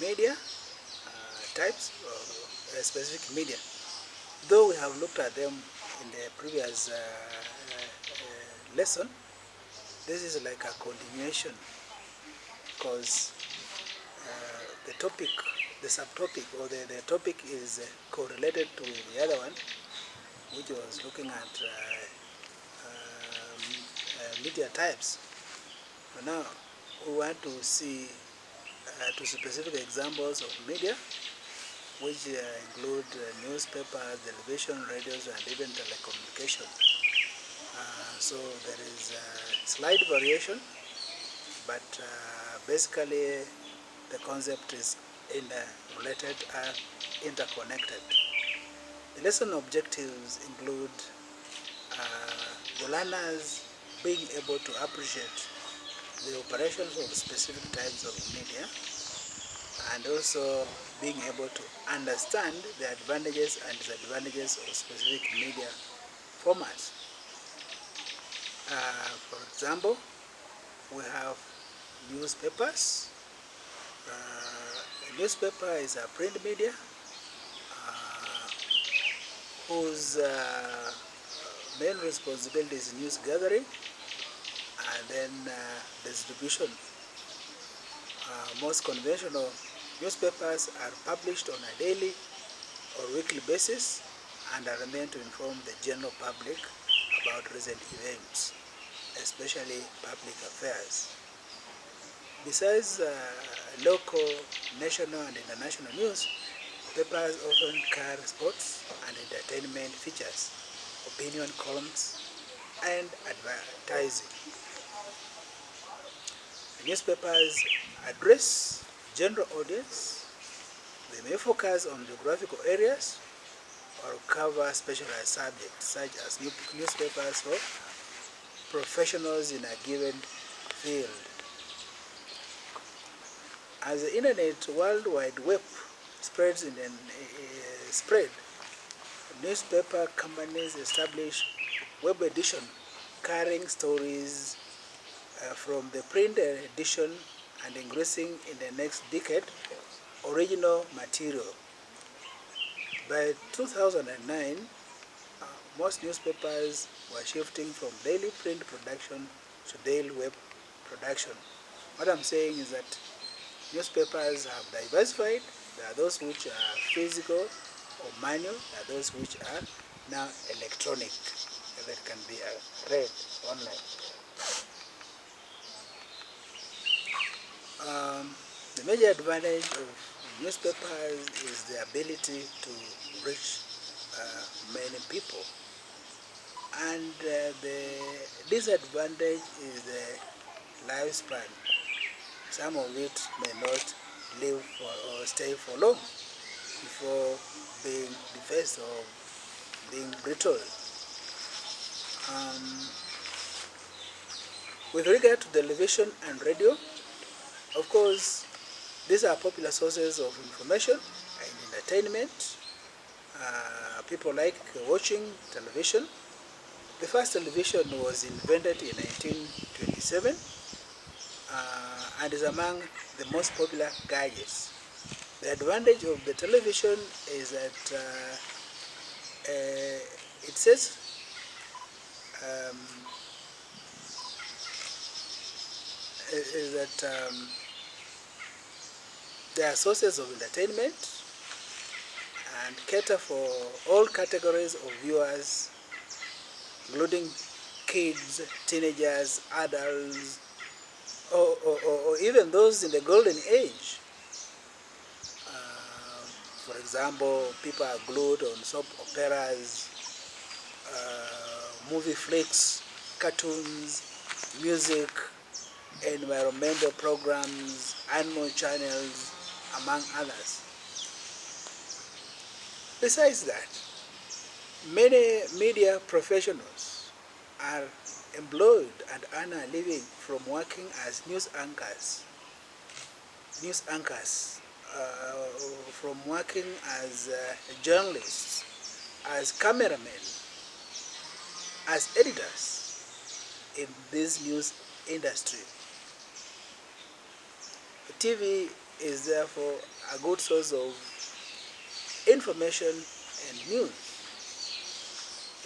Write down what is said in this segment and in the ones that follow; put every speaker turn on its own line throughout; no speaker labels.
media types or specific media. Though we have looked at them in the previous lesson, this is like a continuation because the topic, the subtopic, or the topic is correlated to the other one, which was looking at media types. But now we want to see two specific examples of media, which include newspapers, television, radios, and even telecommunication. So there is a slight variation, but basically the concept is related and interconnected. The lesson objectives include the learners being able to appreciate the operations of specific types of media, and also being able to understand the advantages and disadvantages of specific media formats. For example, we have newspapers. A newspaper is a print media whose main responsibility is news gathering and then distribution. Most conventional newspapers are published on a daily or weekly basis and are meant to inform the general public about recent events, especially public affairs. Besides local, national, and international news, papers often carry sports and entertainment features, opinion columns, and advertising. The newspapers address general audience. They may focus on geographical areas or cover specialized subjects, such as newspapers for professionals in a given field. As the internet World Wide Web spreads newspaper companies establish web edition carrying stories from the print edition and increasing in the next decade original material. By 2009, most newspapers were shifting from daily print production to daily web production. What I'm saying is that newspapers have diversified. There are those which are physical or manual. There are those which are now electronic, that can be read online. The major advantage of newspapers is the ability to reach many people. And the disadvantage is the lifespan. Some of it may not live or stay for long before being defaced or being brittle. With regard to television and radio, of course, these are popular sources of information and entertainment. People like watching television. The first television was invented in 1927 and is among the most popular gadgets. The advantage of the television is that it says there are sources of entertainment and cater for all categories of viewers, including kids, teenagers, adults, or even those in the golden age. For example, people are glued on soap operas, movie flicks, cartoons, music, environmental programs, animal channels, among others. Besides that, many media professionals are employed and earn a living from working as news anchors, from working as journalists, as cameramen, as editors in this news industry. TV is therefore a good source of information and news.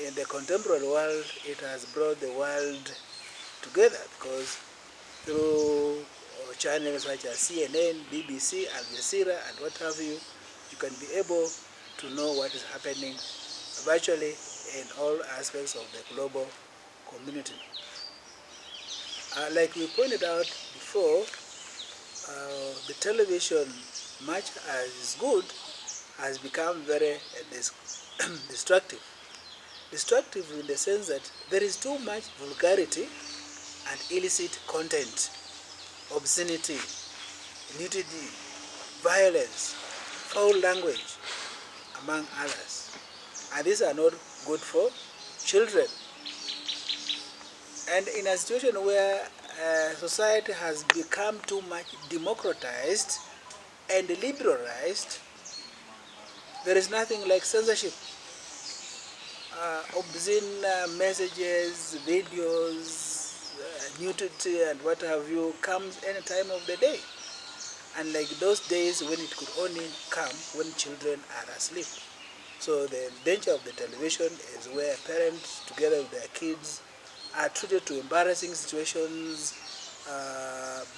In the contemporary world, it has brought the world together because through channels such as CNN, BBC, Al Jazeera, and what have you, you can be able to know what is happening virtually in all aspects of the global community. Like we pointed out before, the television, much as is good, has become very destructive. Destructive in the sense that there is too much vulgarity and illicit content, obscenity, nudity, violence, foul language, among others. And these are not good for children. And in a situation where society has become too much democratized and liberalized, there is nothing like censorship. Obscene messages, videos, nudity and what have you comes any time of the day. Unlike those days when it could only come when children are asleep. So the danger of the television is where parents together with their kids are treated to embarrassing situations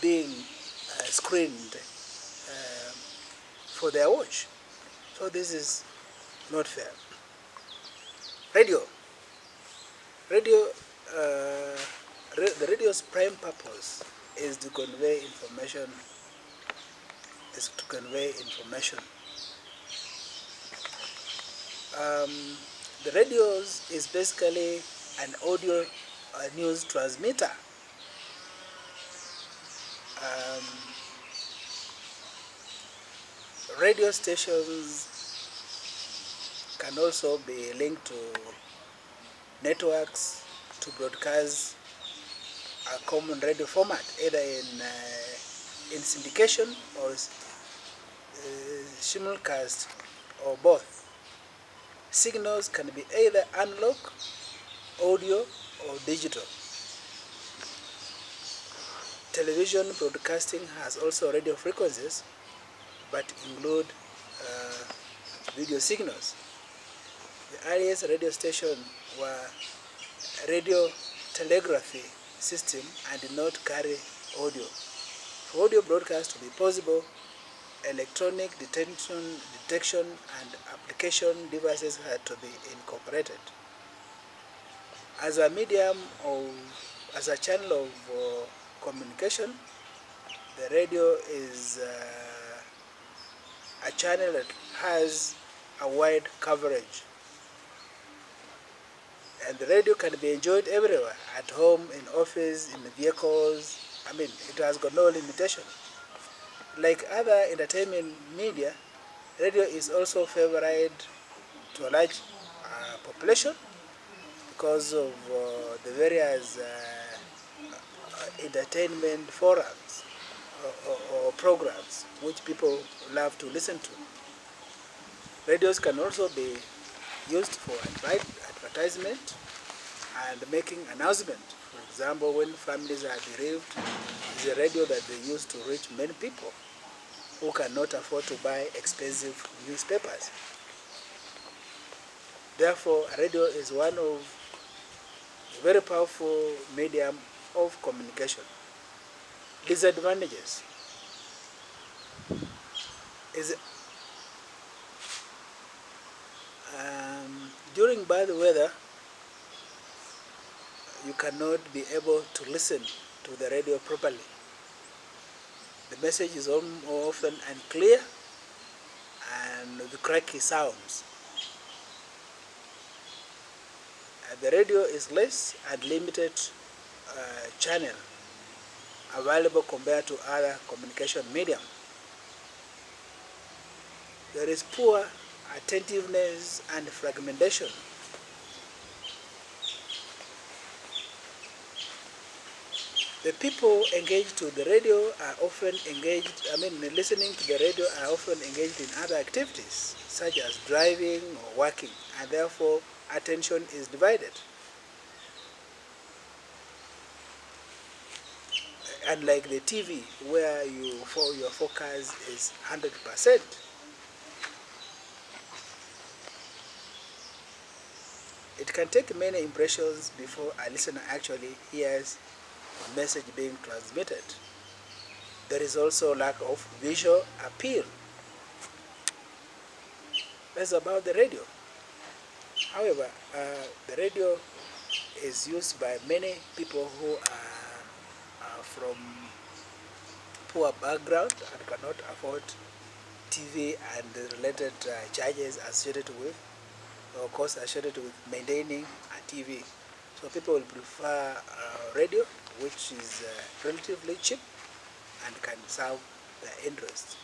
being screened for their watch. So this is not fair. Radio. The radio's prime purpose is to convey information. The radio is basically an audio news transmitter. Radio stations can also be linked to networks to broadcast a common radio format, either in syndication or simulcast or both. Signals can be either analog, audio, or digital. Television broadcasting has also radio frequencies, but include video signals. The earliest radio station were radio telegraphy system and did not carry audio. For audio broadcast to be possible, electronic detection and application devices had to be incorporated. As a medium as a channel of communication, the radio is a channel that has a wide coverage. And the radio can be enjoyed everywhere, at home, in office, in the vehicles. I mean, it has got no limitation. Like other entertainment media, radio is also favored to a large population because of the various entertainment forums or programs which people love to listen to. Radios can also be used for advertisement and making announcement. For example, when families are bereaved, it's a radio that they use to reach many people who cannot afford to buy expensive newspapers. Therefore, a radio is one of a very powerful medium of communication. Disadvantages is during bad weather, you cannot be able to listen to the radio properly. The message is more often unclear and the cracky sounds. The radio is less and limited channel available compared to other communication medium. There is poor attentiveness and fragmentation. The people engaged to the radio are often listening to the radio are often engaged in other activities, such as driving or working, and therefore attention is divided. unlike the TV where your focus is 100%. It can take many impressions before a listener actually hears the message being transmitted. There is also lack of visual appeal. That's about the radio. However, the radio is used by many people who are from poor background and cannot afford TV and the related charges associated with, or costs associated with maintaining a TV. So people will prefer radio, which is relatively cheap and can serve their interests.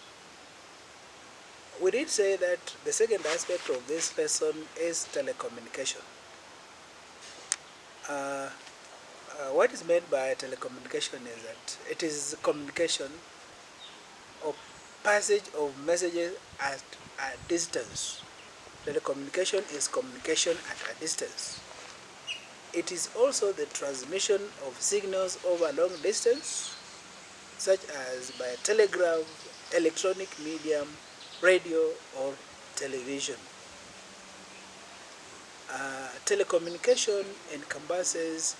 We did say that the second aspect of this lesson is telecommunication. What is meant by telecommunication is that it is communication or passage of messages at a distance. Telecommunication is communication at a distance. It is also the transmission of signals over long distance, such as by telegraph, electronic medium, radio, or television. Telecommunication encompasses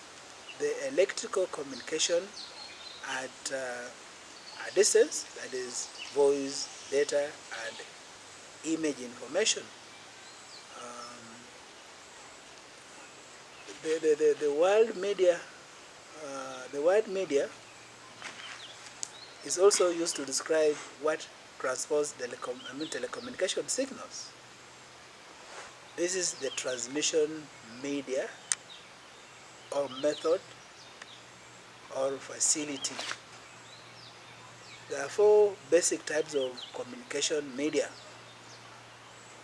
the electrical communication at a distance, that is voice, data, and image information. The word media is also used to describe what transports telecommunication signals. This is the transmission media or method or facility. There are four basic types of communication media: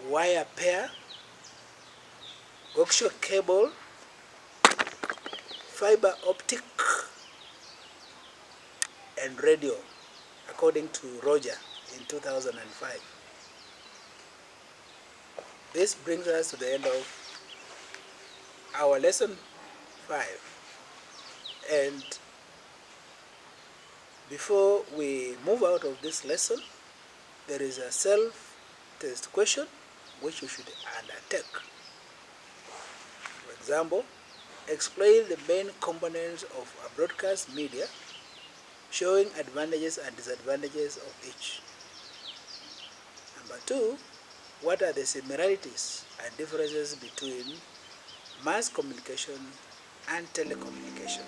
wire pair, coaxial cable, fiber optic, and radio, according to Roger in 2005. This brings us to the end of our lesson 5. And before we move out of this lesson, there is a self-test question which you should undertake. For example, explain the main components of a broadcast media, showing advantages and disadvantages of each. Number 2, what are the similarities and differences between mass communication and telecommunication?